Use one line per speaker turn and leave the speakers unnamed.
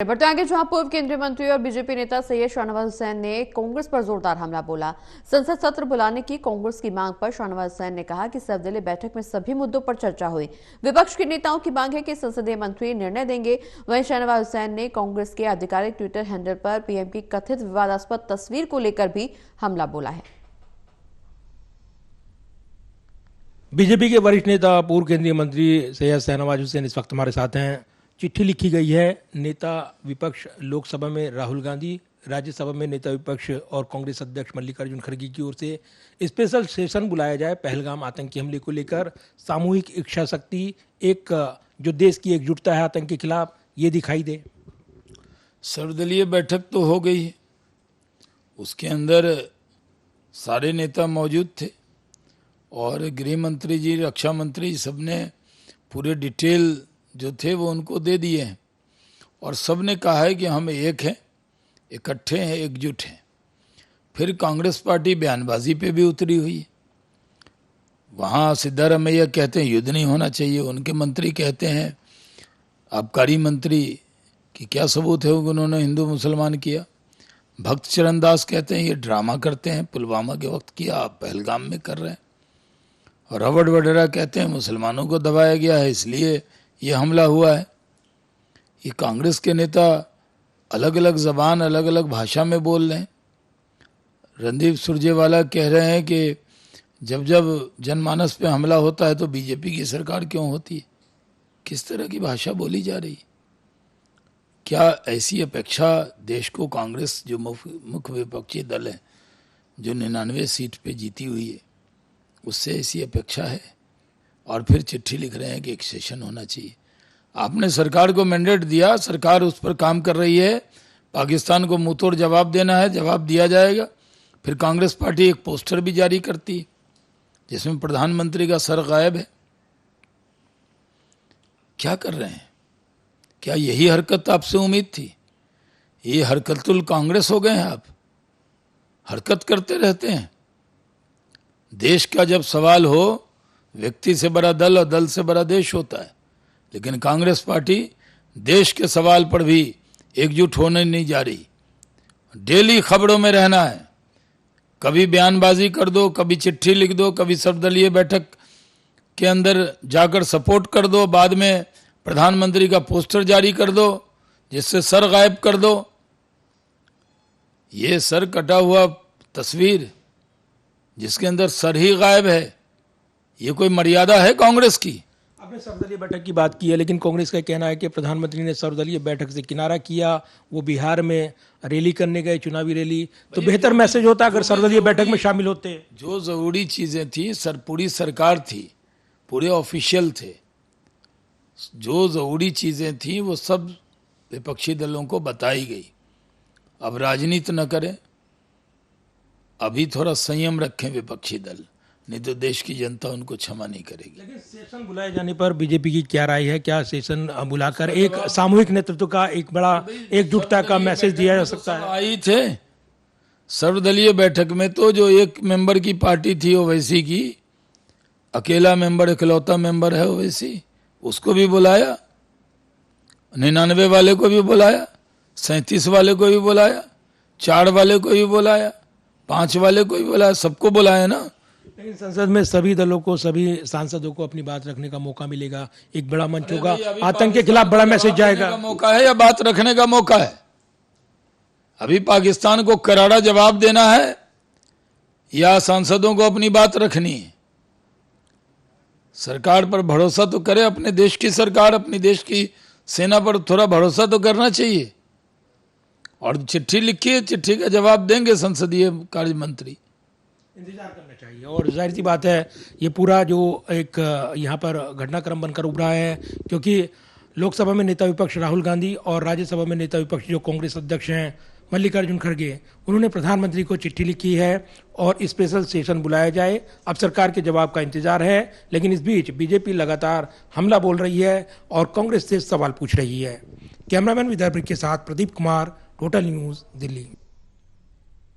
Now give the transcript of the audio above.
बढ़ते आगे, जहां पूर्व केंद्रीय मंत्री और बीजेपी नेता सैयद शाहनवाज हुसैन ने कांग्रेस पर जोरदार हमला बोला। संसद सत्र बुलाने की कांग्रेस की मांग पर शाहनवाज हुसैन ने कहा कि सर्वदलीय बैठक में सभी मुद्दों पर चर्चा हुई। विपक्ष के नेताओं की मांग है कि संसदीय मंत्री निर्णय देंगे। वहीं शाहनवाज हुसैन ने कांग्रेस के आधिकारिक ट्विटर हैंडल पर पीएम की कथित विवादास्पद तस्वीर को लेकर भी हमला बोला है।
बीजेपी के वरिष्ठ नेता पूर्व केंद्रीय मंत्री सैयद शाहनवाज हुसैन इस वक्त हमारे साथ हैं। चिट्ठी लिखी गई है नेता विपक्ष लोकसभा में राहुल गांधी, राज्यसभा में नेता विपक्ष और कांग्रेस अध्यक्ष मल्लिकार्जुन खड़गे की ओर से स्पेशल सेशन बुलाया जाए पहलगाम आतंकी हमले को लेकर। सामूहिक इच्छा शक्ति, एक जो देश की एकजुटता है आतंक के खिलाफ, ये दिखाई दे।
सर्वदलीय बैठक तो हो गई है, उसके अंदर सारे नेता मौजूद थे और गृह मंत्री जी, रक्षा मंत्री, सबने पूरे डिटेल जो थे वो उनको दे दिए हैं और सब ने कहा है कि हम एक हैं, इकट्ठे हैं, एकजुट हैं। फिर कांग्रेस पार्टी बयानबाजी पे भी उतरी हुई है। वहाँ सिद्धारमैया कहते हैं युद्ध नहीं होना चाहिए, उनके मंत्री कहते हैं, आबकारी मंत्री कि क्या सबूत है उन्होंने हिंदू मुसलमान किया। भक्त चरण दास कहते हैं ये ड्रामा करते हैं, पुलवामा के वक्त किया, आप पहलगाम में कर रहे हैं। और रबड़ वडेरा कहते हैं मुसलमानों को दबाया गया है इसलिए ये हमला हुआ है। ये कांग्रेस के नेता अलग अलग जबान, अलग अलग भाषा में बोल रहे हैं। रणदीप सुरजेवाला कह रहे हैं कि जब जब जनमानस पे हमला होता है तो बीजेपी की सरकार क्यों होती है। किस तरह की भाषा बोली जा रही है? क्या ऐसी अपेक्षा देश को कांग्रेस जो मुख्य विपक्षी दल है, जो 99 सीट पे जीती हुई है, उससे ऐसी अपेक्षा है? और फिर चिट्ठी लिख रहे हैं कि एक सेशन होना चाहिए। आपने सरकार को मैंडेट दिया, सरकार उस पर काम कर रही है, पाकिस्तान को मुंहतोड़ जवाब देना है, जवाब दिया जाएगा। फिर कांग्रेस पार्टी एक पोस्टर भी जारी करती है जिसमें प्रधानमंत्री का सर गायब है। क्या कर रहे हैं? क्या यही हरकत आपसे उम्मीद थी? ये हरकतुल कांग्रेस हो गए हैं आप, हरकत करते रहते हैं। देश का जब सवाल हो, व्यक्ति से बड़ा दल और दल से बड़ा देश होता है, लेकिन कांग्रेस पार्टी देश के सवाल पर भी एकजुट होने नहीं जा रही। डेली खबरों में रहना है, कभी बयानबाजी कर दो, कभी चिट्ठी लिख दो, कभी सर्वदलीय बैठक के अंदर जाकर सपोर्ट कर दो, बाद में प्रधानमंत्री का पोस्टर जारी कर दो जिससे सर गायब कर दो। ये सर कटा हुआ तस्वीर जिसके अंदर सर ही गायब है, ये कोई मर्यादा है कांग्रेस की?
आपने सर्वदलीय बैठक की बात की है, लेकिन कांग्रेस का कहना है कि प्रधानमंत्री ने सर्वदलीय बैठक से किनारा किया। वो बिहार में रैली करने गए, चुनावी रैली, तो बेहतर मैसेज होता अगर सर्वदलीय बैठक में शामिल होते।
जो जरूरी चीजें थी, पूरी सरकार थी, पूरे ऑफिशियल थे, जो जरूरी चीजें थी वो सब विपक्षी दलों को बताई गई। अब राजनीति न करें, अभी थोड़ा संयम रखें विपक्षी दल, नहीं तो देश की जनता उनको क्षमा नहीं करेगी।
लेकिन सेशन बुलाए जाने पर बीजेपी की क्या राय है? क्या सेशन बुलाकर एक सामूहिक नेतृत्व का, एक बड़ा एकजुटता का मैसेज दिया जा सकता है?
आई थे सर्वदलीय बैठक में तो जो एक मेंबर की पार्टी थी ओवैसी की, अकेला मेंबर, इकलौता मेंबर है ओवैसी, उसको भी बुलाया, 99 वाले को भी बुलाया, 37 वाले को भी बुलाया, 4 वाले को भी बुलाया, 5 वाले को भी बुलाया, सबको बुलाया ना।
लेकिन संसद में सभी दलों को, सभी सांसदों को अपनी बात रखने का मौका मिलेगा, एक बड़ा मंच होगा, आतंक के खिलाफ बड़ा मैसेज जाएगा।
मौका है या बात रखने का मौका है? अभी पाकिस्तान को करारा जवाब देना है या सांसदों को अपनी बात रखनी है? सरकार पर भरोसा तो करे, अपने देश की सरकार, अपनी देश की सेना पर थोड़ा भरोसा तो करना चाहिए। और चिट्ठी लिखी है, चिट्ठी का जवाब देंगे संसदीय कार्य मंत्री।
इंतजार करना चाहिए। और जाहिर सी बात है, ये पूरा जो एक यहाँ पर घटनाक्रम बनकर उभरा है, क्योंकि लोकसभा में नेता विपक्ष राहुल गांधी और राज्यसभा में नेता विपक्ष जो कांग्रेस अध्यक्ष हैं मल्लिकार्जुन खड़गे, उन्होंने प्रधानमंत्री को चिट्ठी लिखी है और स्पेशल सेशन बुलाया जाए। अब सरकार के जवाब का इंतजार है, लेकिन इस बीच बीजेपी लगातार हमला बोल रही है और कांग्रेस से सवाल पूछ रही है। कैमरामैन विद्यापति के साथ प्रदीप कुमार, टोटल न्यूज़, दिल्ली।